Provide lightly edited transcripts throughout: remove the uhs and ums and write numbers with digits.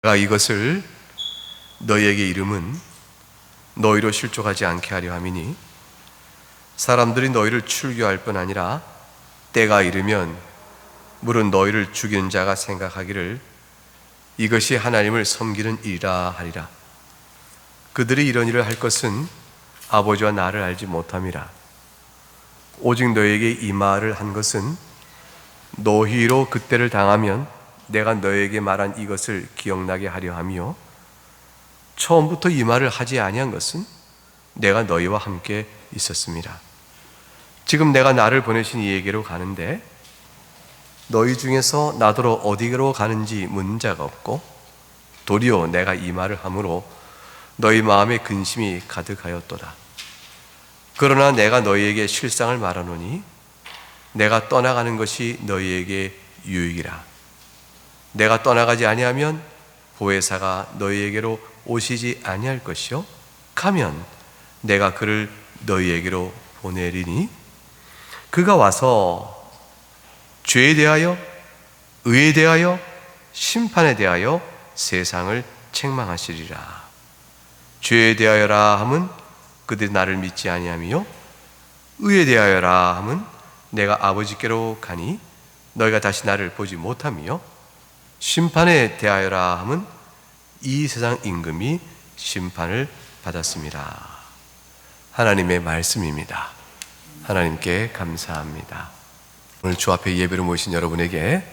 내가 이것을 너희에게 이름은 너희로 실족하지 않게 하려 함이니 사람들이 너희를 출교할 뿐 아니라 때가 이르면 물은 너희를 죽이는 자가 생각하기를 이것이 하나님을 섬기는 일이라 하리라. 그들이 이런 일을 할 것은 아버지와 나를 알지 못함이라. 오직 너희에게 이 말을 한 것은 너희로 그때를 당하면 내가 너희에게 말한 이것을 기억나게 하려 함이요 처음부터 이 말을 하지 아니한 것은 내가 너희와 함께 있었습니다. 지금 내가 나를 보내신 이에게로 가는데 너희 중에서 나더러 어디로 가는지 묻는 자가 없고 도리어 내가 이 말을 함으로 너희 마음에 근심이 가득하였도다. 그러나 내가 너희에게 실상을 말하노니 내가 떠나가는 것이 너희에게 유익이라. 내가 떠나가지 아니하면 보혜사가 너희에게로 오시지 아니할 것이요 가면 내가 그를 너희에게로 보내리니 그가 와서 죄에 대하여 의에 대하여 심판에 대하여 세상을 책망하시리라. 죄에 대하여라 함은 그들이 나를 믿지 아니함이요 의에 대하여라 함은 내가 아버지께로 가니 너희가 다시 나를 보지 못함이요 심판에 대하여라 함은 이 세상 임금이 심판을 받았습니다. 하나님의 말씀입니다. 하나님께 감사합니다. 오늘 주 앞에 예배로 모신 여러분에게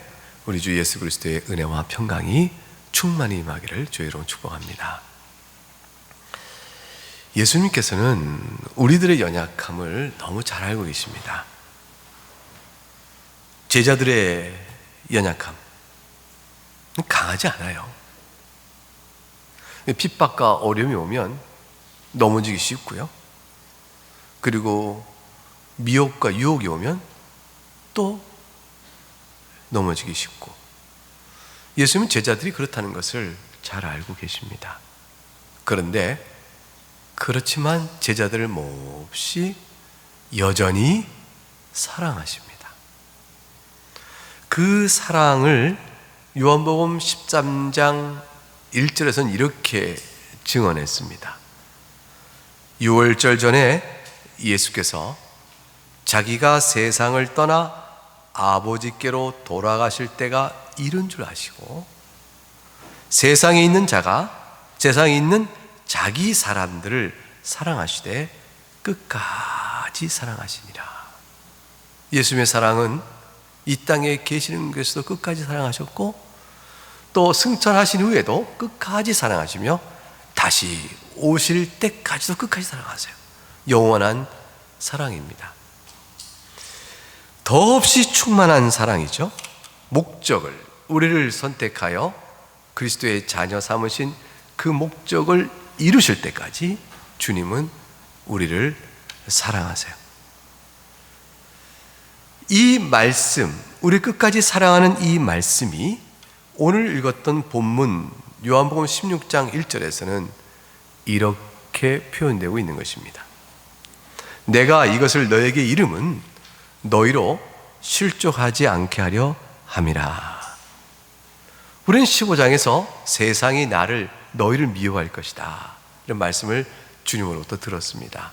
우리 주 예수 그리스도의 은혜와 평강이 충만히 임하기를 주의 이름으로 축복합니다. 예수님께서는 우리들의 연약함을 너무 잘 알고 계십니다. 제자들의 연약함 강하지 않아요. 핍박과 어려움이 오면 넘어지기 쉽고요. 그리고 미혹과 유혹이 오면 또 넘어지기 쉽고 예수님은 제자들이 그렇다는 것을 잘 알고 계십니다. 그런데 그렇지만 제자들을 몹시 여전히 사랑하십니다. 그 사랑을 요한복음 13장 1절에서는 이렇게 증언했습니다. 유월절 전에 예수께서 자기가 세상을 떠나 아버지께로 돌아가실 때가 이른 줄 아시고 세상에 있는 자가 세상에 있는 자기 사람들을 사랑하시되 끝까지 사랑하시니라. 예수님의 사랑은 이 땅에 계시는 것에서도 끝까지 사랑하셨고 또 승천하신 후에도 끝까지 사랑하시며 다시 오실 때까지도 끝까지 사랑하세요. 영원한 사랑입니다. 더없이 충만한 사랑이죠. 목적을 우리를 선택하여 그리스도의 자녀 삼으신 그 목적을 이루실 때까지 주님은 우리를 사랑하세요. 이 말씀, 우리 끝까지 사랑하는 이 말씀이 오늘 읽었던 본문 요한복음 16장 1절에서는 이렇게 표현되고 있는 것입니다. 내가 이것을 너에게 이름은 너희로 실족하지 않게 하려 함이라. 우리는 15장에서 세상이 너희를 미워할 것이다 이런 말씀을 주님으로부터 들었습니다.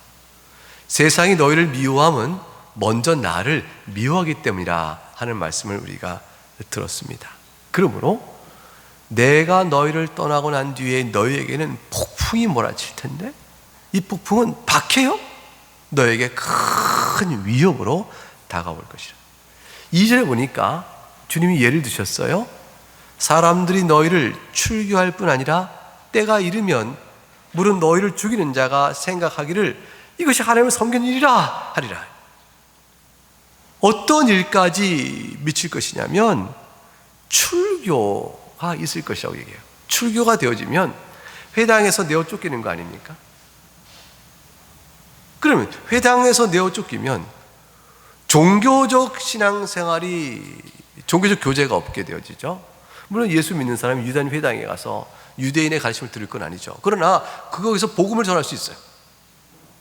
세상이 너희를 미워함은 먼저 나를 미워하기 때문이라 하는 말씀을 우리가 들었습니다. 그러므로 내가 너희를 떠나고 난 뒤에 너희에게는 폭풍이 몰아칠 텐데 이 폭풍은 박해요? 너에게 큰 위협으로 다가올 것이라. 2절에 보니까 주님이 예를 드셨어요. 사람들이 너희를 출교할 뿐 아니라 때가 이르면 물은 너희를 죽이는 자가 생각하기를 이것이 하나님을 섬기는 일이라 하리라. 어떤 일까지 미칠 것이냐면 출교가 있을 것이라고 얘기해요. 출교가 되어지면 회당에서 내어 쫓기는 거 아닙니까? 그러면 회당에서 내어 쫓기면 종교적 신앙생활이 종교적 교제가 없게 되어지죠. 물론 예수 믿는 사람이 유대인 회당에 가서 유대인의 가르침을 들을 건 아니죠. 그러나 거기서 복음을 전할 수 있어요.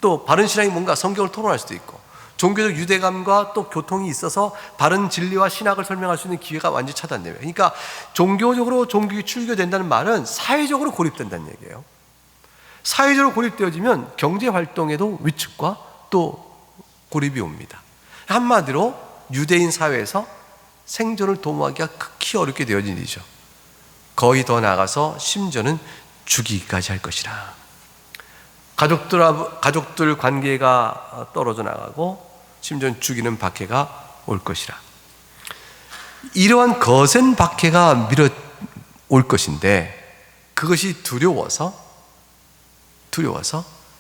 또 바른 신앙이 뭔가 성경을 토론할 수도 있고 종교적 유대감과 또 교통이 있어서 바른 진리와 신학을 설명할 수 있는 기회가 완전히 차단돼요. 그러니까 종교적으로 종교가 출교된다는 말은 사회적으로 고립된다는 얘기예요. 사회적으로 고립되어지면 경제 활동에도 위축과 또 고립이 옵니다. 한마디로 유대인 사회에서 생존을 도모하기가 극히 어렵게 되어진 일이죠. 거의 더 나아가서 심지어는 죽이기까지 할 것이라. 가족들 관계가 떨어져 나가고 심지어는 죽이는 박해가 올 것이라. 이러한 거센 박해가 밀어올 것인데 그것이 두려워서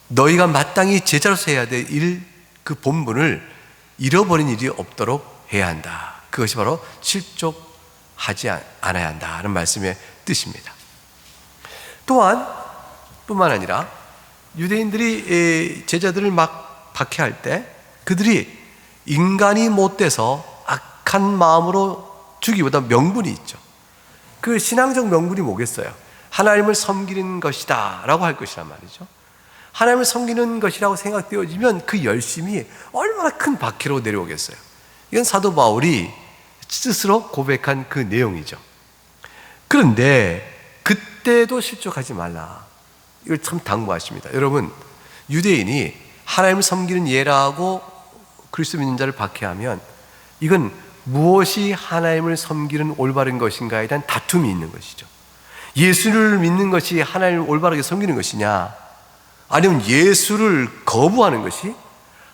너희가 마땅히 제자로서 해야 될 일, 그 본분을 잃어버린 일이 없도록 해야 한다. 그것이 바로 실족하지 않아야 한다는 말씀의 뜻입니다. 뿐만 아니라 유대인들이 제자들을 막 박해할 때 그들이 인간이 못돼서 악한 마음으로 주기보다 명분이 있죠. 그 신앙적 명분이 뭐겠어요? 하나님을 섬기는 것이다 라고 할 것이란 말이죠. 하나님을 섬기는 것이라고 생각되어지면 그 열심이 얼마나 큰 박해로 내려오겠어요. 이건 사도 바울이 스스로 고백한 그 내용이죠. 그런데 그때도 실족하지 말라. 이걸 참 당부하십니다. 여러분, 유대인이 하나님을 섬기는 예라고 그리스도 믿는 자를 박해하면 이건 무엇이 하나님을 섬기는 올바른 것인가에 대한 다툼이 있는 것이죠. 예수를 믿는 것이 하나님을 올바르게 섬기는 것이냐, 아니면 예수를 거부하는 것이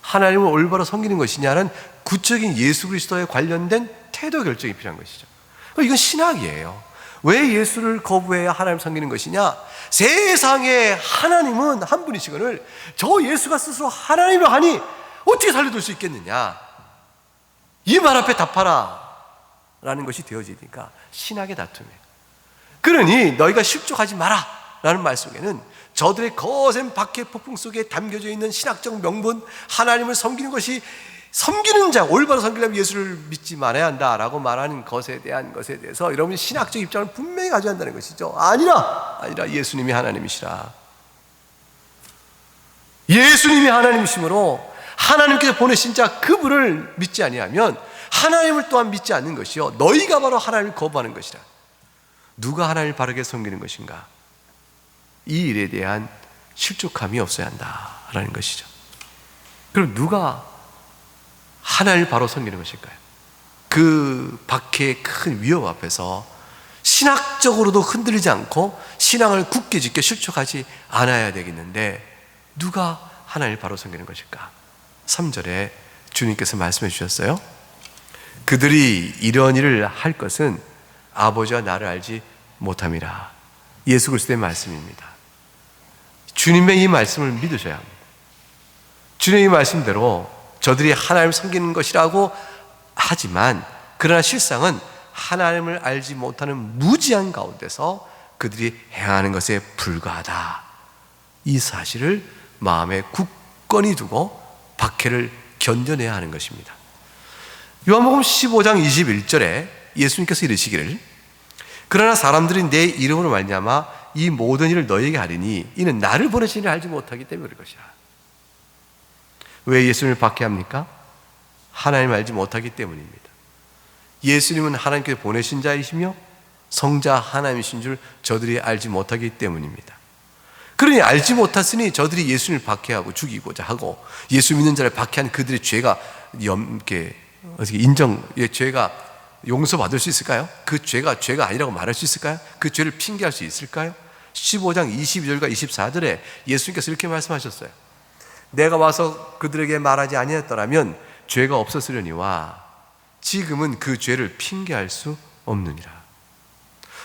하나님을 올바로 섬기는 것이냐는 구체적인 예수 그리스도에 관련된 태도 결정이 필요한 것이죠. 이건 신학이에요. 왜 예수를 거부해야 하나님을 섬기는 것이냐? 세상에 하나님은 한 분이시거늘 저 예수가 스스로 하나님을 하니 어떻게 살려둘 수 있겠느냐? 이 말 앞에 답하라 라는 것이 되어지니까 신학의 다툼이에요. 그러니 너희가 실족하지 마라 라는 말 속에는 저들의 거센 박해 폭풍 속에 담겨져 있는 신학적 명분, 하나님을 섬기는 것이, 섬기는 자, 올바로 섬기려면 예수를 믿지 말아야 한다라고 말하는 것에 대해서 여러분이 신학적 입장을 분명히 가져야 한다는 것이죠. 아니라 예수님이 하나님이시라. 예수님이 하나님이시므로 하나님께서 보내신 자 그분을 믿지 아니하면 하나님을 또한 믿지 않는 것이요, 너희가 바로 하나님을 거부하는 것이라. 누가 하나님을 바르게 섬기는 것인가? 이 일에 대한 실족함이 없어야 한다라는 것이죠. 그럼 누가 하나님을 바로 섬기는 것일까요? 그 박해의 큰 위협 앞에서 신학적으로도 흔들리지 않고 신앙을 굳게 지켜 실족하지 않아야 되겠는데 누가 하나님을 바로 섬기는 것일까? 3절에 주님께서 말씀해 주셨어요. 그들이 이런 일을 할 것은 아버지와 나를 알지 못함이라. 예수 그리스도의 말씀입니다. 주님의 이 말씀을 믿으셔야 합니다. 주님의 이 말씀대로 저들이 하나님을 섬기는 것이라고 하지만 그러나 실상은 하나님을 알지 못하는 무지한 가운데서 그들이 행하는 것에 불과하다. 이 사실을 마음에 굳건히 두고 박해를 견뎌내야 하는 것입니다. 요한복음 15장 21절에 예수님께서 이르시기를 그러나 사람들이 내 이름으로 말미암아 이 모든 일을 너희에게 하리니 이는 나를 보내신 이를 알지 못하기 때문에 그럴 것이라. 왜 예수님을 박해합니까? 하나님을 알지 못하기 때문입니다. 예수님은 하나님께서 보내신 자이시며 성자 하나님이신 줄 저들이 알지 못하기 때문입니다. 그러니 알지 못했으니 저들이 예수님을 박해하고 죽이고자 하고 예수 믿는 자를 박해한 그들의 죄가 죄가 용서받을 수 있을까요? 그 죄가 아니라고 말할 수 있을까요? 그 죄를 핑계할 수 있을까요? 15장 22절과 24절에 예수님께서 이렇게 말씀하셨어요. 내가 와서 그들에게 말하지 아니했더라면 죄가 없었으려니와 지금은 그 죄를 핑계할 수 없느니라.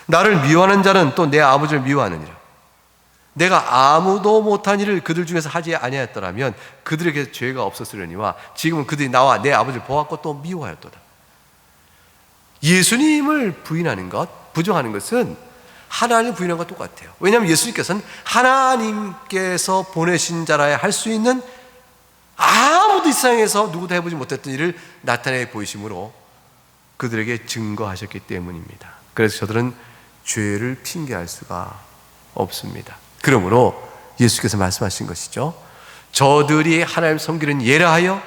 나를 미워하는 자는 또 내 아버지를 미워하느니라. 내가 아무도 못한 일을 그들 중에서 하지 아니했더라면 그들에게 죄가 없었으려니와 지금은 그들이 나와 내 아버지를 보았고 또 미워하였도다. 예수님을 부인하는 것, 부정하는 것은 하나님을 부인하는 것과 똑같아요. 왜냐하면 예수님께서는 하나님께서 보내신 자라야 할 수 있는 아무도 이 세상에서 누구도 해보지 못했던 일을 나타내 보이심으로 그들에게 증거하셨기 때문입니다. 그래서 저들은 죄를 핑계할 수가 없습니다. 그러므로 예수께서 말씀하신 것이죠. 저들이 하나님 섬기는 예라 하여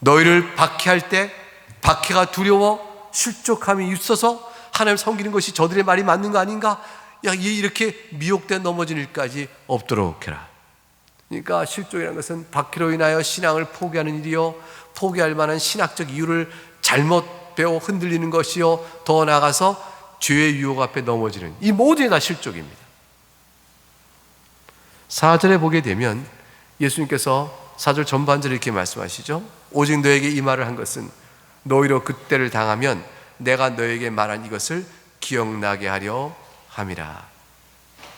너희를 박해할 때 박해가 두려워 실족함이 있어서 하나님 섬기는 것이 저들의 말이 맞는 거 아닌가? 야, 이렇게 미혹된 넘어진 일까지 없도록 해라. 그러니까 실족이라는 것은 박해로 인하여 신앙을 포기하는 일이요, 포기할 만한 신학적 이유를 잘못 배워 흔들리는 것이요, 더 나아가서 죄의 유혹 앞에 넘어지는, 이 모든 게 다 실족입니다. 4절에 보게 되면 예수님께서 4절 전반절에 이렇게 말씀하시죠. 오직 너에게 이 말을 한 것은 너희로 그때를 당하면 내가 너에게 말한 이것을 기억나게 하려 함이라.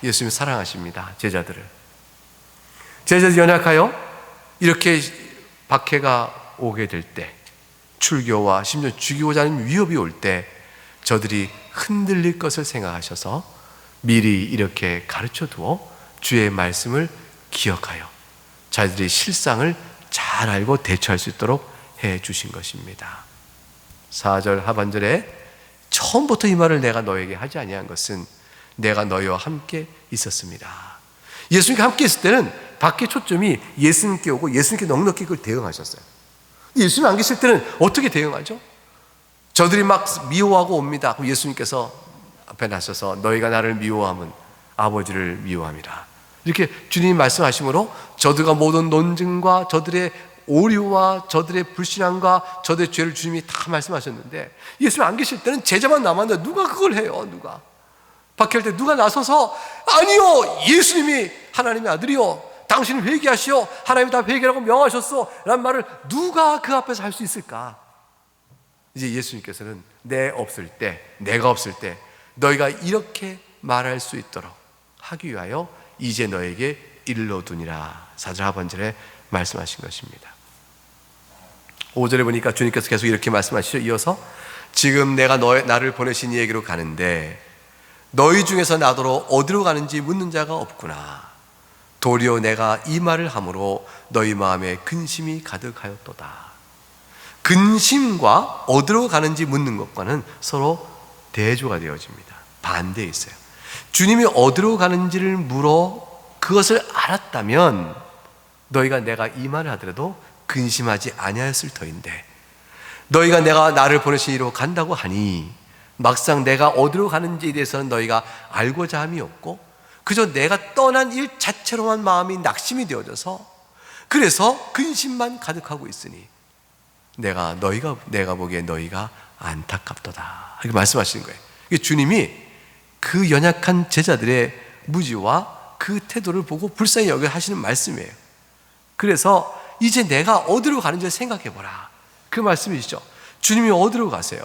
예수님이 사랑하십니다, 제자들을. 제자들이 연약하여 이렇게 박해가 오게 될 때, 출교와 심지어 죽이고자 하는 위협이 올 때 저들이 흔들릴 것을 생각하셔서 미리 이렇게 가르쳐 두어 주의 말씀을 기억하여 자기들의 실상을 잘 알고 대처할 수 있도록 해 주신 것입니다. 4절 하반절에 처음부터 이 말을 내가 너에게 하지 아니한 것은 내가 너희와 함께 있었습니다. 예수님과 함께 있을 때는 밖에 초점이 예수님께 오고 예수님께 넉넉히 그걸 대응하셨어요. 예수님 안 계실 때는 어떻게 대응하죠? 저들이 막 미워하고 옵니다. 그럼 예수님께서 앞에 나서서 너희가 나를 미워하면 아버지를 미워함이라. 이렇게 주님이 말씀하심으로 저들과 모든 논증과 저들의 오류와 저들의 불신앙과 저들의 죄를 주님이 다 말씀하셨는데, 예수님 안 계실 때는 제자만 남았는데 누가 그걸 해요? 누가? 박해할 때 누가 나서서 아니요, 예수님이 하나님의 아들이요, 당신은 회개하시오, 하나님이 다 회개라고 명하셨어 라는 말을 누가 그 앞에서 할 수 있을까? 이제 예수님께서는 내가 없을 때 너희가 이렇게 말할 수 있도록 하기 위하여 이제 너에게 일러두니라. 4절 하반절에 말씀하신 것입니다. 5절에 보니까 주님께서 계속 이렇게 말씀하시죠. 이어서 지금 내가 나를 보내신 이에게로 가는데 너희 중에서 나더러 어디로 가는지 묻는 자가 없구나. 도리어 내가 이 말을 함으로 너희 마음에 근심이 가득하였도다. 근심과 어디로 가는지 묻는 것과는 서로 대조가 되어집니다. 반대에 있어요. 주님이 어디로 가는지를 물어 그것을 알았다면 너희가 내가 이 말을 하더라도 근심하지 아니하였을 터인데, 너희가 내가 나를 보내신 이로 간다고 하니 막상 내가 어디로 가는지에 대해서는 너희가 알고자 함이 없고 그저 내가 떠난 일 자체로만 마음이 낙심이 되어져서 그래서 근심만 가득하고 있으니 내가 보기에 너희가 안타깝도다. 이렇게 말씀하시는 거예요. 주님이 그 연약한 제자들의 무지와 그 태도를 보고 불쌍히 여겨 하시는 말씀이에요. 그래서 이제 내가 어디로 가는지 생각해보라, 그 말씀이시죠. 주님이 어디로 가세요?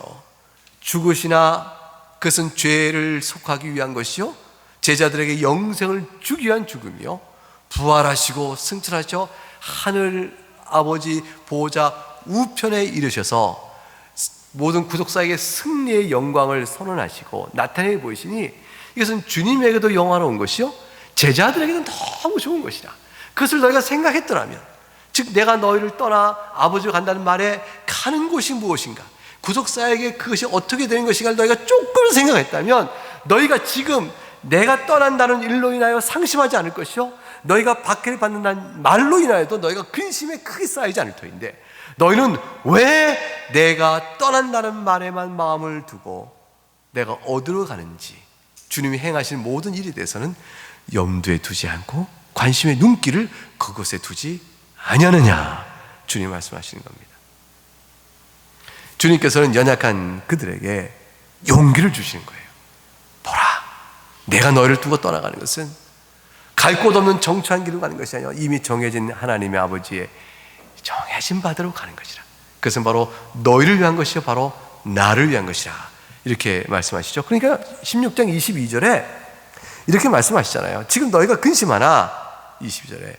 죽으시나 그것은 죄를 속하기 위한 것이요, 제자들에게 영생을 주기 위한 죽음이요, 부활하시고 승천하셔 하늘 아버지 보호자 우편에 이르셔서 모든 구속사에게 승리의 영광을 선언하시고 나타내 보이시니 이것은 주님에게도 영화로운 것이요 제자들에게는 너무 좋은 것이다. 그것을 너희가 생각했더라면, 즉 내가 너희를 떠나 아버지로 간다는 말에 가는 곳이 무엇인가, 구속사에게 그것이 어떻게 되는 것인가를 너희가 조금 생각했다면 너희가 지금 내가 떠난다는 일로 인하여 상심하지 않을 것이요, 너희가 박해를 받는다는 말로 인하여도 너희가 근심에 크게 쌓이지 않을 터인데, 너희는 왜 내가 떠난다는 말에만 마음을 두고 내가 어디로 가는지 주님이 행하신 모든 일에 대해서는 염두에 두지 않고 관심의 눈길을 그곳에 두지 아니하느냐, 주님 말씀하시는 겁니다. 주님께서는 연약한 그들에게 용기를 주시는 거예요. 보라, 내가 너희를 두고 떠나가는 것은 갈 곳 없는 정처한 길로 가는 것이 아니라 이미 정해진 하나님의 아버지의 정해진 바대로 가는 것이라. 그것은 바로 너희를 위한 것이요 바로 나를 위한 것이라. 이렇게 말씀하시죠. 그러니까 16장 22절에 이렇게 말씀하시잖아요. 지금 너희가 근심하나 22절에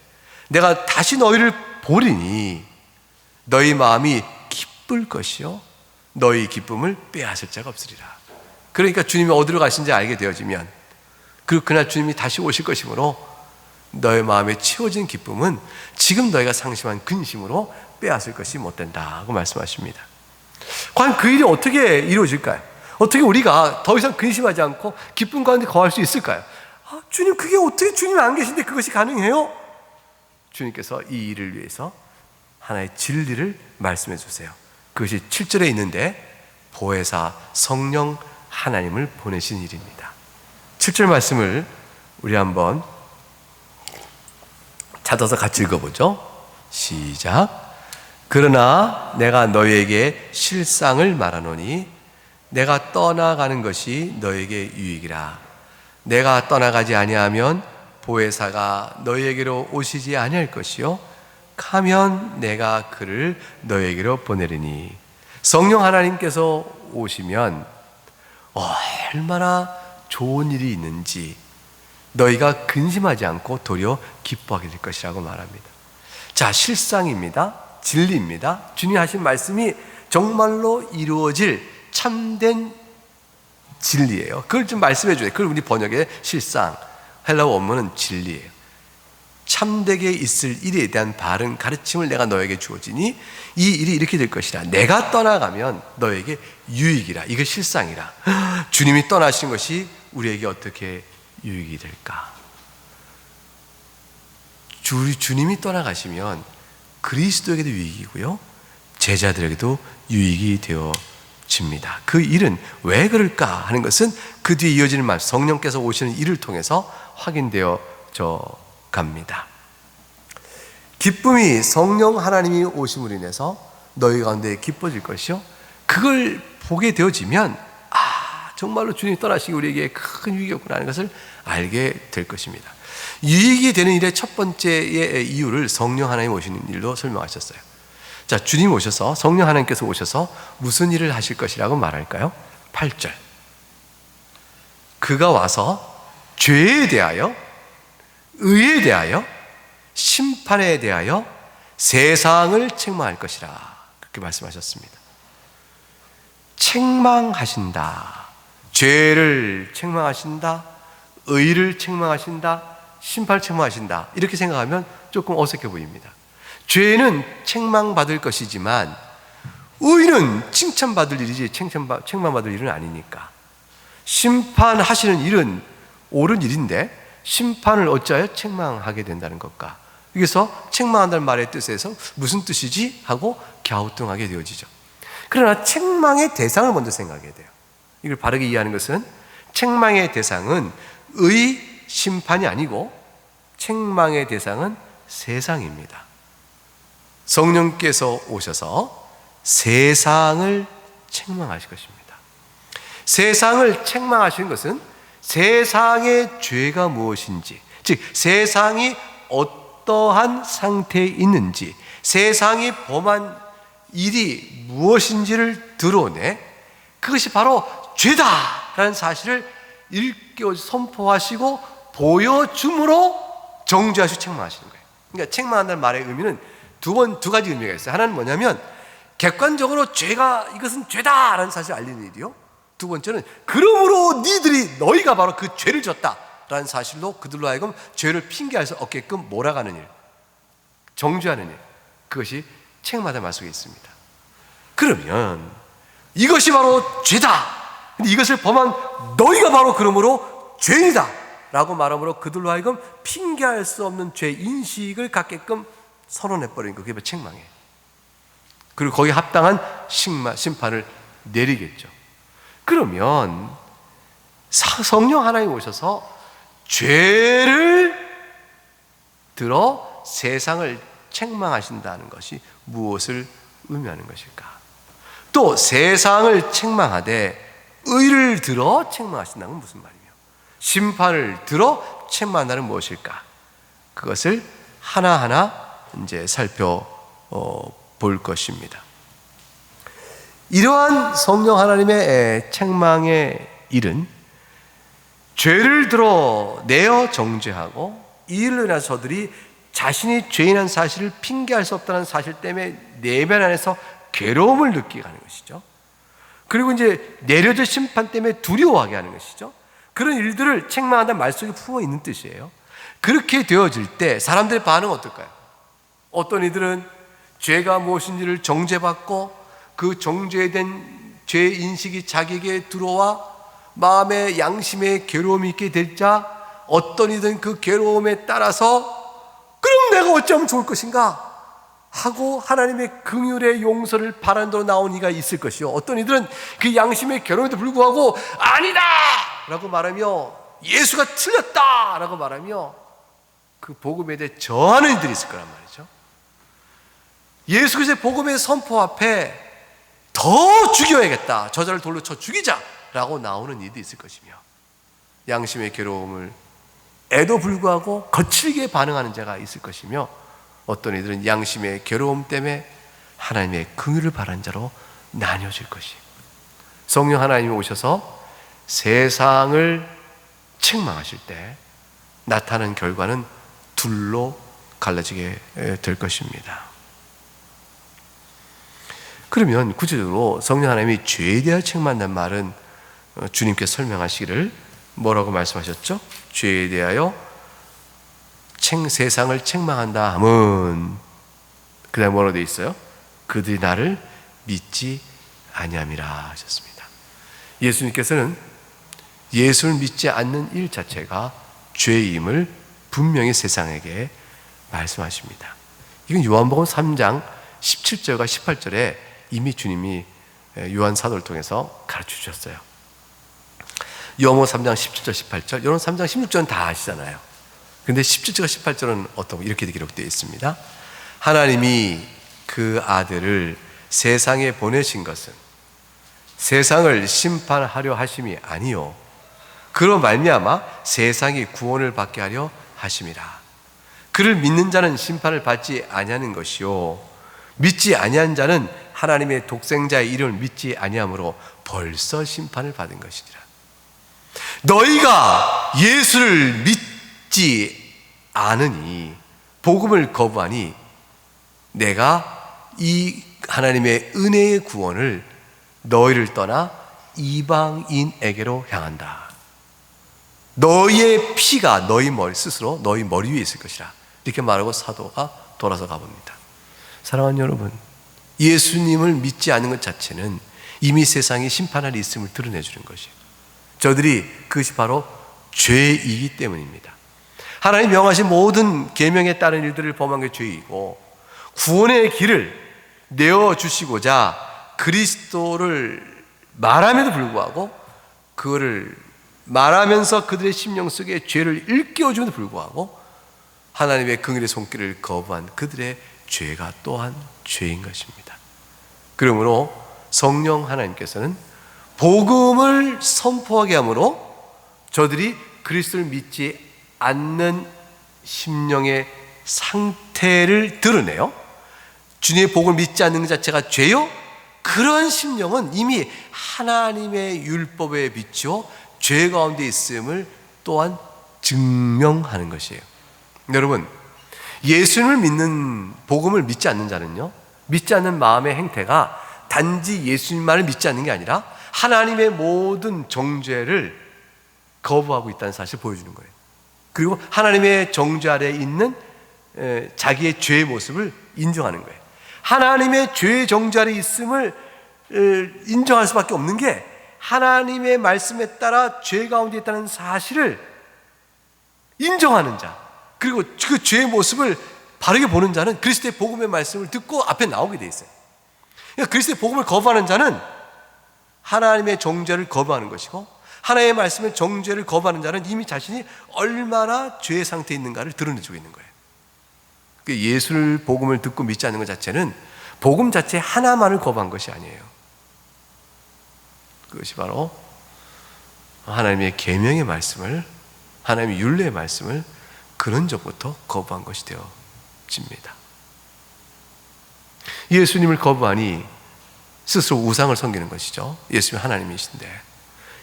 내가 다시 너희를 보리니 너희 마음이 기쁠 것이요 너희 기쁨을 빼앗을 자가 없으리라. 그러니까 주님이 어디로 가신지 알게 되어지면 그리고 그날 주님이 다시 오실 것이므로 너의 마음에 채워진 기쁨은 지금 너희가 상심한 근심으로 빼앗을 것이 못된다고 말씀하십니다. 과연 그 일이 어떻게 이루어질까요? 어떻게 우리가 더 이상 근심하지 않고 기쁨 가운데 거할 수 있을까요? 주님, 그게 어떻게 주님이 안 계신데 그것이 가능해요? 주님께서 이 일을 위해서 하나의 진리를 말씀해 주세요. 그것이 7절에 있는데 보혜사 성령 하나님을 보내신 일입니다. 7절 말씀을 우리 한번 찾아서 같이 읽어보죠. 시작. 그러나 내가 너희에게 실상을 말하노니 내가 떠나가는 것이 너희에게 유익이라. 내가 떠나가지 아니하면 보혜사가 너희에게로 오시지 아니할 것이요 가면 내가 그를 너희에게로 보내리니. 성령 하나님께서 오시면 얼마나 좋은 일이 있는지 너희가 근심하지 않고 도리어 기뻐하게 될 것이라고 말합니다. 자, 실상입니다. 진리입니다. 주님 하신 말씀이 정말로 이루어질 참된 진리예요. 그걸 좀 말씀해 줘요. 그걸 우리 번역의 실상, 헬라어 원문은 진리예요. 참되게 있을 일에 대한 바른 가르침을 내가 너에게 주어지니 이 일이 이렇게 될 것이라. 내가 떠나가면 너에게 유익이라. 이게 실상이라. 주님이 떠나신 것이 우리에게 어떻게 유익이 될까? 주님이 떠나가시면 그리스도에게도 유익이고요, 제자들에게도 유익이 되어집니다. 그 일은 왜 그럴까 하는 것은 그 뒤에 이어지는 말씀, 성령께서 오시는 일을 통해서 확인되어져 갑니다. 기쁨이 성령 하나님이 오심으로 인해서 너희 가운데 기뻐질 것이요, 그걸 보게 되어지면 정말로 주님이 떠나시기 우리에게 큰 유익이 없구나 하는 것을 알게 될 것입니다. 유익이 되는 일의 첫 번째의 이유를 성령 하나님 오시는 일로 설명하셨어요. 자, 주님 오셔서, 성령 하나님께서 오셔서 무슨 일을 하실 것이라고 말할까요? 8절. 그가 와서 죄에 대하여, 의에 대하여, 심판에 대하여 세상을 책망할 것이라. 그렇게 말씀하셨습니다. 책망하신다. 죄를 책망하신다. 의를 책망하신다. 심판을 책망하신다. 이렇게 생각하면 조금 어색해 보입니다. 죄는 책망받을 것이지만 의는 칭찬받을 일이지 책망받을 일은 아니니까. 심판하시는 일은 옳은 일인데 심판을 어찌하여 책망하게 된다는 것과, 여기서 책망한다는 말의 뜻에서 무슨 뜻이지? 하고 갸우뚱하게 되어지죠. 그러나 책망의 대상을 먼저 생각해야 돼요. 이걸 바르게 이해하는 것은 책망의 대상은 의, 심판이 아니고 책망의 대상은 세상입니다. 성령께서 오셔서 세상을 책망하실 것입니다. 세상을 책망하시는 것은 세상의 죄가 무엇인지, 즉 세상이 어떠한 상태에 있는지, 세상이 범한 일이 무엇인지를 드러내 그것이 바로 죄다라는 사실을 일깨워 선포하시고 보여줌으로 정죄하시고 책망하시는 거예요. 그러니까 책망한다는 말의 의미는 두 가지 의미가 있어요. 하나는 뭐냐면 객관적으로 이것은 죄다라는 사실을 알리는 일이요, 두 번째는 그러므로 너희가 바로 그 죄를 졌다라는 사실로 그들로 하여금 죄를 핑계할 수 없게끔 몰아가는 일, 정죄하는 일, 그것이 책망의 말 속에 있습니다. 그러면 이것이 바로 죄다, 근데 이것을 범한 너희가 바로 그러므로 죄인이다 라고 말함으로 그들로 하여금 핑계할 수 없는 죄 인식을 갖게끔 선언해버리는 거, 그게 바로 책망이에요. 그리고 거기에 합당한 심판을 내리겠죠. 그러면 성령 하나님 오셔서 죄를 들어 세상을 책망하신다는 것이 무엇을 의미하는 것일까? 또 세상을 책망하되 의를 들어 책망하신다는 건 무슨 말이며, 심판을 들어 책망한다는 무엇일까? 그것을 하나하나 이제 살펴볼 것입니다. 이러한 성령 하나님의 책망의 일은 죄를 들어 내어 정죄하고, 이 일로 인해서 저들이 자신이 죄인한 사실을 핑계할 수 없다는 사실 때문에 내면 안에서 괴로움을 느끼게 하는 것이죠. 그리고 이제 내려질 심판 때문에 두려워하게 하는 것이죠. 그런 일들을 책망한다는 말 속에 품어 있는 뜻이에요. 그렇게 되어질 때 사람들의 반응은 어떨까요? 어떤 이들은 죄가 무엇인지를 정죄받고 그 정죄된 죄 인식이 자기에게 들어와 마음의 양심의 괴로움이 있게 될자, 어떤 이든 그 괴로움에 따라서 그럼 내가 어쩌면 좋을 것인가 하고 하나님의 긍휼의 용서를 바라는 대로 나온 이가 있을 것이요, 어떤 이들은 그 양심의 결함에도 불구하고 아니다! 라고 말하며 예수가 틀렸다! 라고 말하며 그 복음에 대해 저하는 이들이 있을 거란 말이죠. 예수 그리스도의 복음의 선포 앞에 더 죽여야겠다, 저자를 돌로 쳐 죽이자! 라고 나오는 이들이 있을 것이며, 양심의 괴로움을 에도 불구하고 거칠게 반응하는 자가 있을 것이며, 어떤 이들은 양심의 괴로움 때문에 하나님의 긍휼을 바라는 자로 나뉘어질 것이에요. 성령 하나님이 오셔서 세상을 책망하실 때 나타나는 결과는 둘로 갈라지게 될 것입니다. 그러면 구체적으로 성령 하나님이 죄에 대하여 책망한다는 말은 주님께서 설명하시기를 뭐라고 말씀하셨죠? 죄에 대하여 세상을 책망한다 하면 그 다음에 뭐라고 되어 있어요? 그들이 나를 믿지 아니함이라 하셨습니다. 예수님께서는 예수를 믿지 않는 일 자체가 죄임을 분명히 세상에게 말씀하십니다. 이건 요한복음 3장 17절과 18절에 이미 주님이 요한 사도를 통해서 가르쳐 주셨어요. 요한복음 3장 17절 18절, 요한 3장 16절은 다 아시잖아요. 근데 17절과 18절은 어떤 이렇게 기록되어 있습니다. 하나님이 그 아들을 세상에 보내신 것은 세상을 심판하려 하심이 아니요 그로 말미암아 세상이 구원을 받게 하려 하심이라. 그를 믿는 자는 심판을 받지 아니하는 것이요 믿지 아니한 자는 하나님의 독생자의 이름을 믿지 아니함으로 벌써 심판을 받은 것이니라. 너희가 예수를 믿지 않으니, 복음을 거부하니 내가 이 하나님의 은혜의 구원을 너희를 떠나 이방인에게로 향한다. 너희의 피가 너희 머리 스스로 너희 머리 위에 있을 것이라. 이렇게 말하고 사도가 돌아서 가봅니다. 사랑하는 여러분, 예수님을 믿지 않는 것 자체는 이미 세상이 심판할 있음을 드러내주는 것이에요. 저들이 그것이 바로 죄이기 때문입니다. 하나님 명하신 모든 계명에 따른 일들을 범한 게 죄이고, 구원의 길을 내어주시고자 그리스도를 말함에도 불구하고, 그거를 말하면서 그들의 심령 속에 죄를 일깨워줌에도 불구하고 하나님의 긍휼의 손길을 거부한 그들의 죄가 또한 죄인 것입니다. 그러므로 성령 하나님께서는 복음을 선포하게 함으로 저들이 그리스도를 믿지 않는 심령의 상태를 드러내요. 주님의 복음을 믿지 않는 것 자체가 죄요? 그런 심령은 이미 하나님의 율법에 비추어 죄 가운데 있음을 또한 증명하는 것이에요. 여러분, 예수님을 믿는, 복음을 믿지 않는 자는요, 믿지 않는 마음의 행태가 단지 예수님만을 믿지 않는 게 아니라 하나님의 모든 정죄를 거부하고 있다는 사실을 보여주는 거예요. 그리고 하나님의 정죄 아래에 있는 자기의 죄의 모습을 인정하는 거예요. 하나님의 죄의 정죄 아래에 있음을 인정할 수밖에 없는 게, 하나님의 말씀에 따라 죄 가운데 있다는 사실을 인정하는 자, 그리고 그 죄의 모습을 바르게 보는 자는 그리스도의 복음의 말씀을 듣고 앞에 나오게 돼 있어요. 그러니까 그리스도의 복음을 거부하는 자는 하나님의 정죄를 거부하는 것이고, 하나님의 말씀의 정죄를 거부하는 자는 이미 자신이 얼마나 죄의 상태에 있는가를 드러내주고 있는 거예요. 예수를 복음을 듣고 믿지 않는 것 자체는 복음 자체 하나만을 거부한 것이 아니에요. 그것이 바로 하나님의 계명의 말씀을, 하나님의 율례의 말씀을 근원적부터 거부한 것이 되어집니다. 예수님을 거부하니 스스로 우상을 섬기는 것이죠. 예수님이 하나님이신데,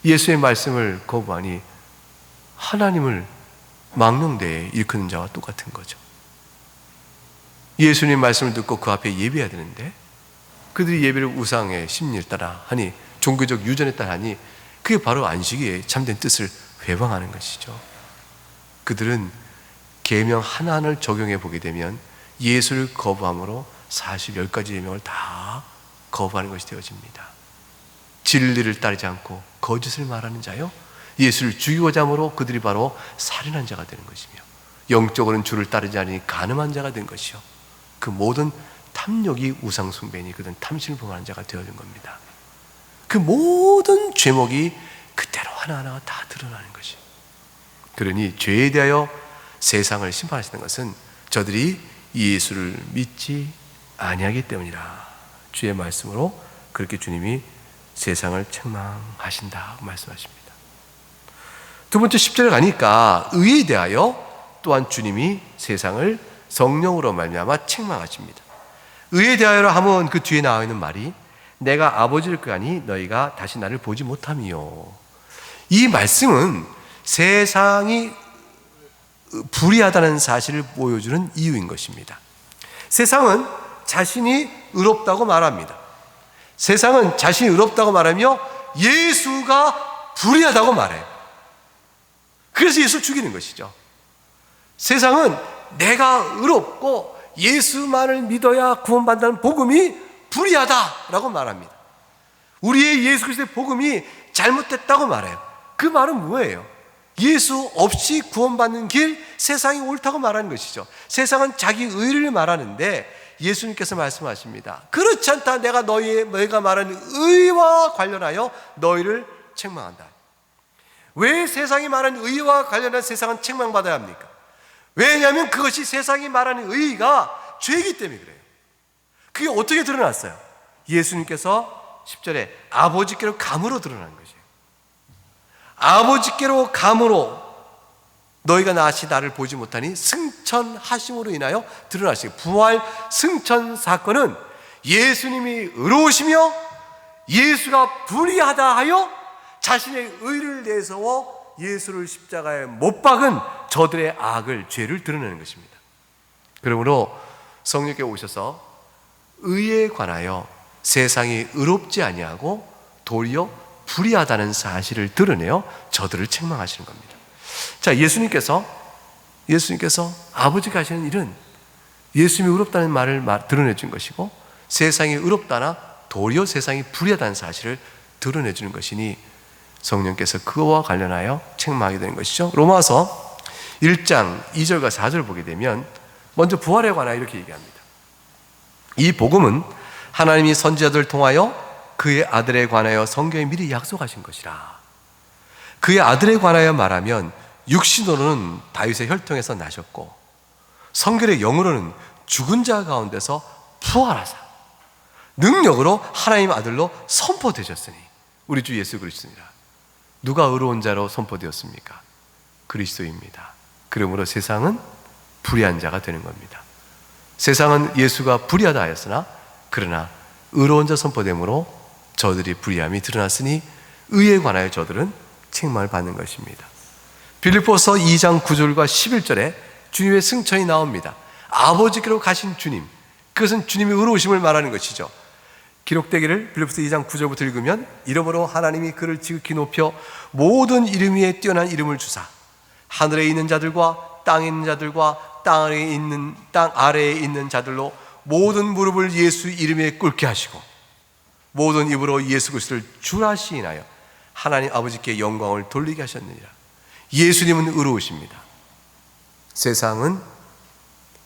예수의 말씀을 거부하니 하나님을 망령되이 일컫는 자와 똑같은 거죠. 예수님 말씀을 듣고 그 앞에 예배해야 되는데 그들이 예배를 우상의 심리를 따라 하니, 종교적 유전에 따라 하니, 그게 바로 안식일의 참된 뜻을 회방하는 것이죠. 그들은 계명 하나를 적용해 보게 되면 예수를 거부함으로 사실 10가지 계명을 다 거부하는 것이 되어집니다. 진리를 따르지 않고 거짓을 말하는 자요, 예수를 죽이고자 함으로 그들이 바로 살인한 자가 되는 것이며, 영적으로는 주를 따르지 않으니 간음한 자가 된 것이요, 그 모든 탐욕이 우상숭배니 그들은 탐심을 범하는 자가 되어진 겁니다. 그 모든 죄목이 그대로 하나하나가 다 드러나는 것이. 그러니 죄에 대하여 세상을 심판하시는 것은 저들이 예수를 믿지 아니하기 때문이라. 주의 말씀으로 그렇게 주님이 세상을 책망하신다고 말씀하십니다. 두 번째 10절에 가니까 의에 대하여 또한 주님이 세상을 성령으로 말미암아 책망하십니다. 의에 대하여라 하면 그 뒤에 나와 있는 말이 내가 아버지를 끄하니 너희가 다시 나를 보지 못함이요. 이 말씀은 세상이 불의하다는 사실을 보여주는 이유인 것입니다. 세상은 자신이 의롭다고 말합니다. 세상은 자신이 의롭다고 말하며 예수가 불의하다고 말해요. 그래서 예수를 죽이는 것이죠. 세상은 내가 의롭고 예수만을 믿어야 구원받는다는 복음이 불의하다라고 말합니다. 우리의 예수 그리스도의 복음이 잘못됐다고 말해요. 그 말은 뭐예요? 예수 없이 구원받는 길, 세상이 옳다고 말하는 것이죠. 세상은 자기 의를 말하는데 예수님께서 말씀하십니다. 그렇지 않다. 내가 너희가 말하는 의와 관련하여 너희를 책망한다. 왜 세상이 말하는 의와 관련한 세상은 책망받아야 합니까? 왜냐하면 그것이 세상이 말하는 의가 죄이기 때문에 그래요. 그게 어떻게 드러났어요? 예수님께서 10절에 아버지께로 감으로 드러난 것이에요. 아버지께로 감으로 너희가 다시 나를 보지 못하니 승천하심으로 인하여 드러나시고, 부활 승천 사건은 예수님이 의로우시며 예수가 불의하다 하여 자신의 의를 내세워 예수를 십자가에 못 박은 저들의 악을, 죄를 드러내는 것입니다. 그러므로 성령께 오셔서 의에 관하여 세상이 의롭지 아니하고 도리어 불의하다는 사실을 드러내어 저들을 책망하시는 겁니다. 자, 예수님께서 아버지가 하시는 일은 예수님이 의롭다는 말을 드러내 준 것이고, 세상이 의롭다나 도리어 세상이 불의하다는 사실을 드러내 주는 것이니 성령께서 그와 관련하여 책망하게 되는 것이죠. 로마서 1장 2절과 4절을 보게 되면 먼저 부활에 관하여 이렇게 얘기합니다. 이 복음은 하나님이 선지자들을 통하여 그의 아들에 관하여 성경에 미리 약속하신 것이라. 그의 아들에 관하여 말하면 육신으로는 다윗의 혈통에서 나셨고 성결의 영으로는 죽은 자 가운데서 부활하사 능력으로 하나님 아들로 선포되셨으니 우리 주 예수 그리스도니라. 누가 의로운 자로 선포되었습니까? 그리스도입니다. 그러므로 세상은 불의한 자가 되는 겁니다. 세상은 예수가 불의하다 하였으나 그러나 의로운 자 선포됨으로 저들이 불의함이 드러났으니 의에 관하여 저들은 책망을 받는 것입니다. 빌립보서 2장 9절과 11절에 주님의 승천이 나옵니다. 아버지께로 가신 주님, 그것은 주님의 의로우심을 말하는 것이죠. 기록되기를 빌립보서 2장 9절부터 읽으면 이러므로 하나님이 그를 지극히 높여 모든 이름 위에 뛰어난 이름을 주사 하늘에 있는 자들과 땅에 있는 자들과 땅 아래에 있는 자들로 모든 무릎을 예수 이름에 꿇게 하시고 모든 입으로 예수 그리스도를 주라 시인하여 하나님 아버지께 영광을 돌리게 하셨느니라. 예수님은 의로우십니다. 세상은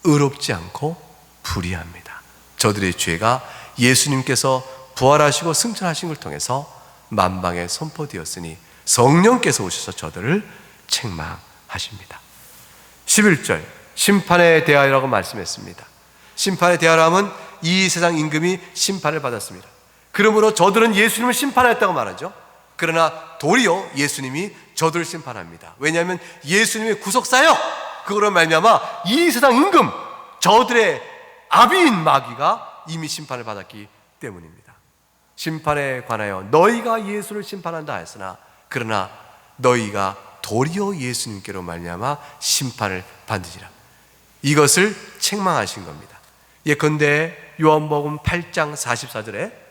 의롭지 않고 불의합니다. 저들의 죄가 예수님께서 부활하시고 승천하신 걸 통해서 만방에 선포되었으니 성령께서 오셔서 저들을 책망하십니다. 11절 심판에 대하여라고 말씀했습니다. 심판에 대하여라면 이 세상 임금이 심판을 받았습니다. 그러므로 저들은 예수님을 심판했다고 말하죠. 그러나 도리어 예수님이 저들을 심판합니다. 왜냐하면 예수님의 구속사역, 그거로 말미암아 이 세상 임금, 저들의 아비인 마귀가 이미 심판을 받았기 때문입니다. 심판에 관하여 너희가 예수를 심판한다 하였으나 그러나 너희가 도리어 예수님께로 말미암아 심판을 받으리라. 이것을 책망하신 겁니다. 예컨대 요한복음 8장 44절에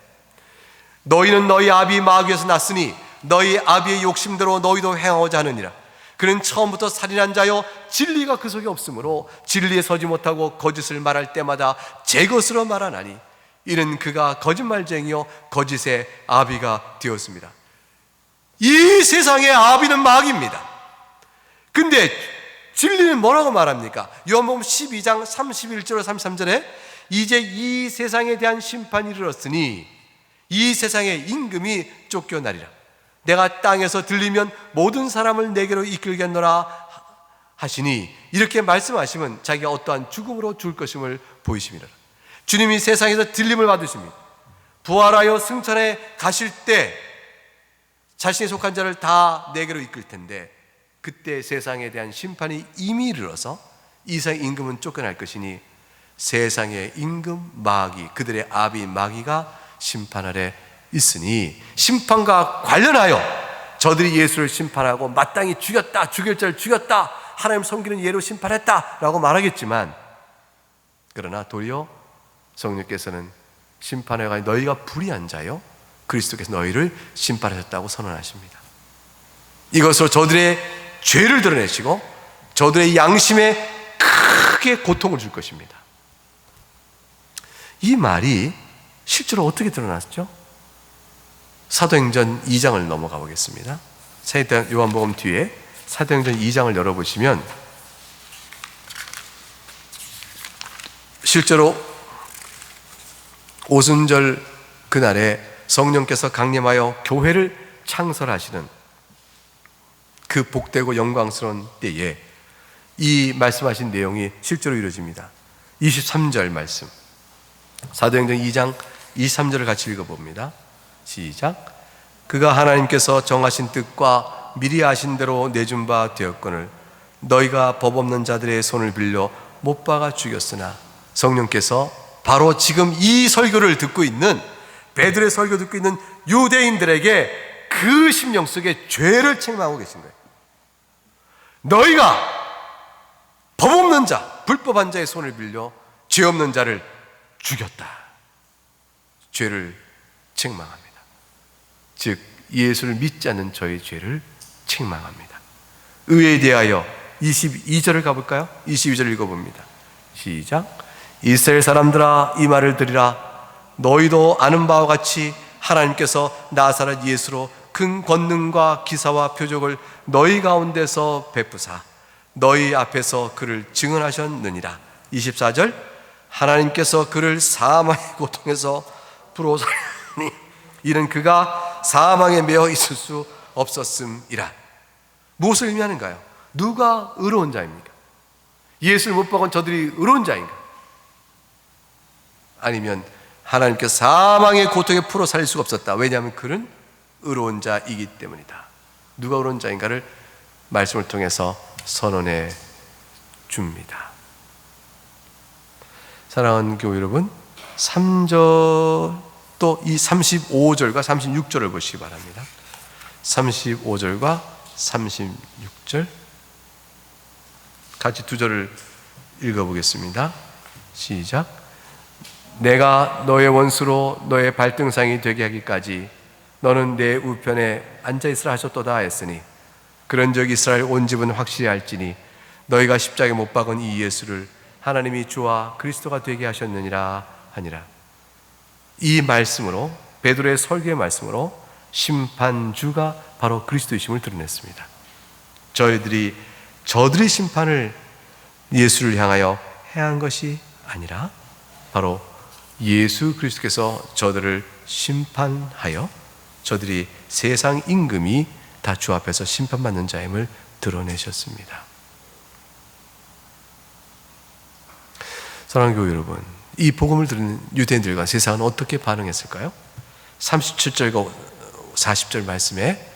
너희는 너희 아비 마귀에서 났으니 너희 아비의 욕심대로 너희도 행하고자 하느니라. 그는 처음부터 살인한 자여 진리가 그 속에 없으므로 진리에 서지 못하고 거짓을 말할 때마다 제 것으로 말하나니 이는 그가 거짓말쟁이요 거짓의 아비가 되었습니다. 이 세상의 아비는 마귀입니다. 근데 진리는 뭐라고 말합니까? 요한복음 12장 31절 33절에 이제 이 세상에 대한 심판이 이르렀으니 이 세상의 임금이 쫓겨나리라. 내가 땅에서 들리면 모든 사람을 내게로 이끌겠노라 하시니, 이렇게 말씀하시면 자기가 어떠한 죽음으로 죽을 것임을 보이심이라. 주님이 세상에서 들림을 받으십니다. 부활하여 승천해 가실 때 자신이 속한 자를 다 내게로 이끌 텐데, 그때 세상에 대한 심판이 이미 이르러서 이 세상의 임금은 쫓겨날 것이니 세상의 임금 마귀, 그들의 아비 마귀가 심판 아래 있으니, 심판과 관련하여 저들이 예수를 심판하고 마땅히 죽였다, 죽일 자를 죽였다, 하나님 섬기는 예로 심판했다 라고 말하겠지만, 그러나 도리어 성령께서는 심판에 너희가 불의한 자요 그리스도께서 너희를 심판하셨다고 선언하십니다. 이것으로 저들의 죄를 드러내시고 저들의 양심에 크게 고통을 줄 것입니다. 이 말이 실제로 어떻게 드러났죠? 사도행전 2장을 넘어가 보겠습니다. 요한복음 뒤에 사도행전 2장을 열어보시면 실제로 오순절 그날에 성령께서 강림하여 교회를 창설하시는 그 복되고 영광스러운 때에 이 말씀하신 내용이 실제로 이루어집니다. 23절 말씀, 사도행전 2장 23절을 같이 읽어봅니다. 시작. 그가 하나님께서 정하신 뜻과 미리 아신 대로 내준 바 되었거늘 너희가 법 없는 자들의 손을 빌려 못 박아 죽였으나, 성령께서 바로 지금 이 설교를 듣고 있는, 베드로의 설교 듣고 있는 유대인들에게 그 심령 속에 죄를 책망하고 계신 거예요. 너희가 법 없는 자, 불법한 자의 손을 빌려 죄 없는 자를 죽였다. 죄를 책망합니다. 즉 예수를 믿지 않는 저의 죄를 책망합니다. 의에 대하여 22절을 가볼까요? 22절 읽어봅니다. 시작. 이스라엘 사람들아, 이 말을 들으라. 너희도 아는 바와 같이 하나님께서 나사렛 예수로 큰 권능과 기사와 표적을 너희 가운데서 베푸사 너희 앞에서 그를 증언하셨느니라. 24절. 하나님께서 그를 사망의 고통에서 풀어살리니 이는 그가 사망에 매어 있을 수 없었음이라. 무엇을 의미하는가요? 누가 의로운 자입니까? 예수를 못 박은 저들이 의로운 자인가? 아니면 하나님께서 사망의 고통에 풀어 살릴 수가 없었다. 왜냐하면 그는 의로운 자이기 때문이다. 누가 의로운 자인가를 말씀을 통해서 선언해 줍니다. 사랑하는 교회 여러분, 3절 또 이 35절과 36절을 보시기 바랍니다. 35절과 36절 같이 두 절을 읽어보겠습니다. 시작. 내가 너의 원수로 너의 발등상이 되게 하기까지 너는 내 우편에 앉아있으라 하셨도다 했으니, 그런즉 이스라엘 온 집은 확실히 알지니 너희가 십자가에 못 박은 이 예수를 하나님이 주와 그리스도가 되게 하셨느니라 하니라. 이 말씀으로, 베드로의 설교의 말씀으로 심판주가 바로 그리스도이심을 드러냈습니다. 저들이 심판을 예수를 향하여 행한 것이 아니라 바로 예수 그리스도께서 저들을 심판하여 저들이 세상 임금이 다 주 앞에서 심판받는 자임을 드러내셨습니다. 사랑하는 교회 여러분, 이 복음을 들은 유대인들과 세상은 어떻게 반응했을까요? 37절과 40절 말씀에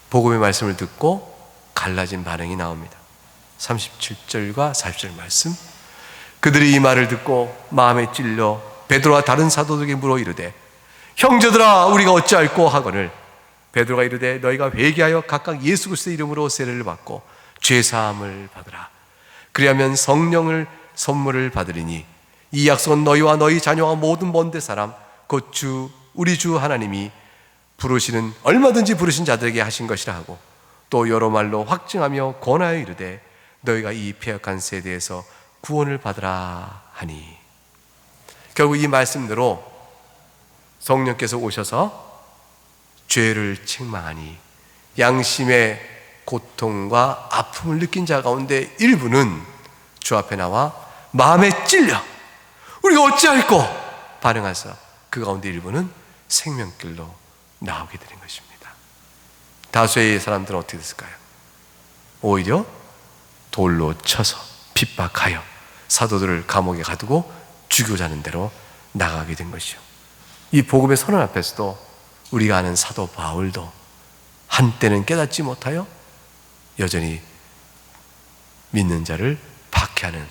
복음의 말씀을 듣고 갈라진 반응이 나옵니다. 37절과 40절 말씀. 그들이 이 말을 듣고 마음에 찔려 베드로와 다른 사도들에게 물어 이르되, 형제들아 우리가 어찌할꼬 하거늘, 베드로가 이르되 너희가 회개하여 각각 예수 그리스도의 이름으로 세례를 받고 죄 사함을 받으라. 그리하면 성령을 선물을 받으리니 이 약속은 너희와 너희 자녀와 모든 먼 데 사람 곧 우리 주 하나님이 부르시는 얼마든지 부르신 자들에게 하신 것이라 하고, 또 여러 말로 확증하며 권하여 이르되 너희가 이 패역한 세대에서 구원을 받으라 하니. 결국 이 말씀대로 성령께서 오셔서 죄를 책망하니 양심의 고통과 아픔을 느낀 자 가운데 일부는 주 앞에 나와 마음에 찔려 우리가 어찌할꼬 반응해서 그 가운데 일부는 생명길로 나오게 되는 것입니다. 다수의 사람들은 어떻게 됐을까요? 오히려 돌로 쳐서 핍박하여 사도들을 감옥에 가두고 죽이고자 하는 대로 나가게 된 것이요. 이 복음의 선언 앞에서도 우리가 아는 사도 바울도 한때는 깨닫지 못하여 여전히 믿는 자를 박해하는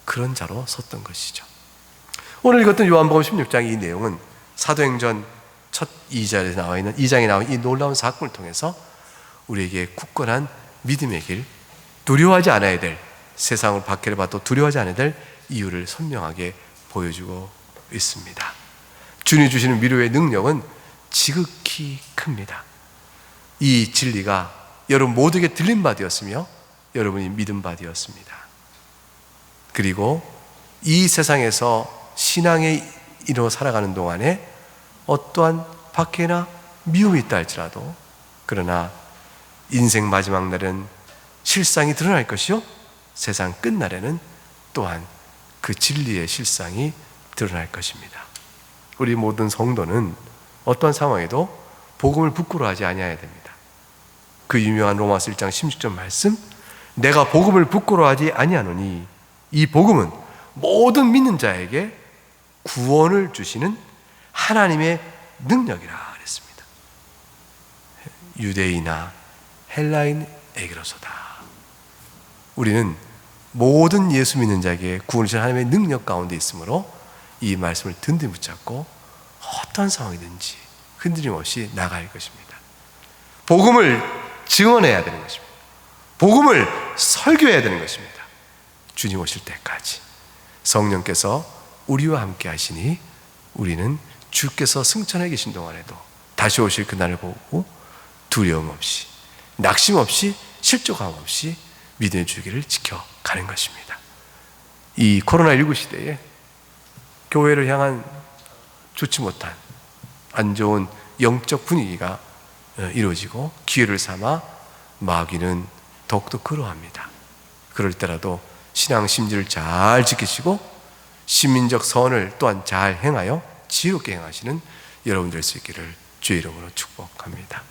그런 자로 섰던 것이죠. 오늘 읽었던 요한복음 16장 이 내용은 사도행전 첫 2장에 나와 있는 이 놀라운 사건을 통해서 우리에게 굳건한 믿음의 길, 두려워하지 않아야 될, 세상을 박해를 받도 두려워하지 않아야 될 이유를 선명하게 보여주고 있습니다. 주님이 주시는 위로의 능력은 지극히 큽니다. 이 진리가 여러분 모두에게 들린 바 되었으며 여러분이 믿은 바 되었습니다. 그리고 이 세상에서 신앙의 인으로 살아가는 동안에 어떠한 박해나 미움이 있다 할지라도, 그러나 인생 마지막 날은 실상이 드러날 것이요, 세상 끝날에는 또한 그 진리의 실상이 드러날 것입니다. 우리 모든 성도는 어떠한 상황에도 복음을 부끄러워하지 아니해야 됩니다. 그 유명한 로마서 1장 16절 말씀, 내가 복음을 부끄러워하지 아니하노니 이 복음은 모든 믿는 자에게 구원을 주시는 하나님의 능력이라 그랬습니다. 유대인이나 헬라인에게로서다. 우리는 모든 예수 믿는 자에게 구원을 주시는 하나님의 능력 가운데 있으므로 이 말씀을 든든히 붙잡고 어떤 상황이든지 흔들림 없이 나갈 것입니다. 복음을 증언해야 되는 것입니다. 복음을 설교해야 되는 것입니다. 주님 오실 때까지 성령께서 우리와 함께 하시니 우리는 주께서 승천해 계신 동안에도 다시 오실 그날을 보고 두려움 없이, 낙심 없이, 실족함 없이 믿음의 줄기를 지켜가는 것입니다. 이 코로나19 시대에 교회를 향한 좋지 못한 안 좋은 영적 분위기가 이루어지고 기회를 삼아 마귀는 더욱더 그러합니다. 그럴 때라도 신앙 심지를 잘 지키시고 시민적 선을 또한 잘 행하여 지혜롭게 행하시는 여러분 될 수 있기를 주의 이름으로 축복합니다.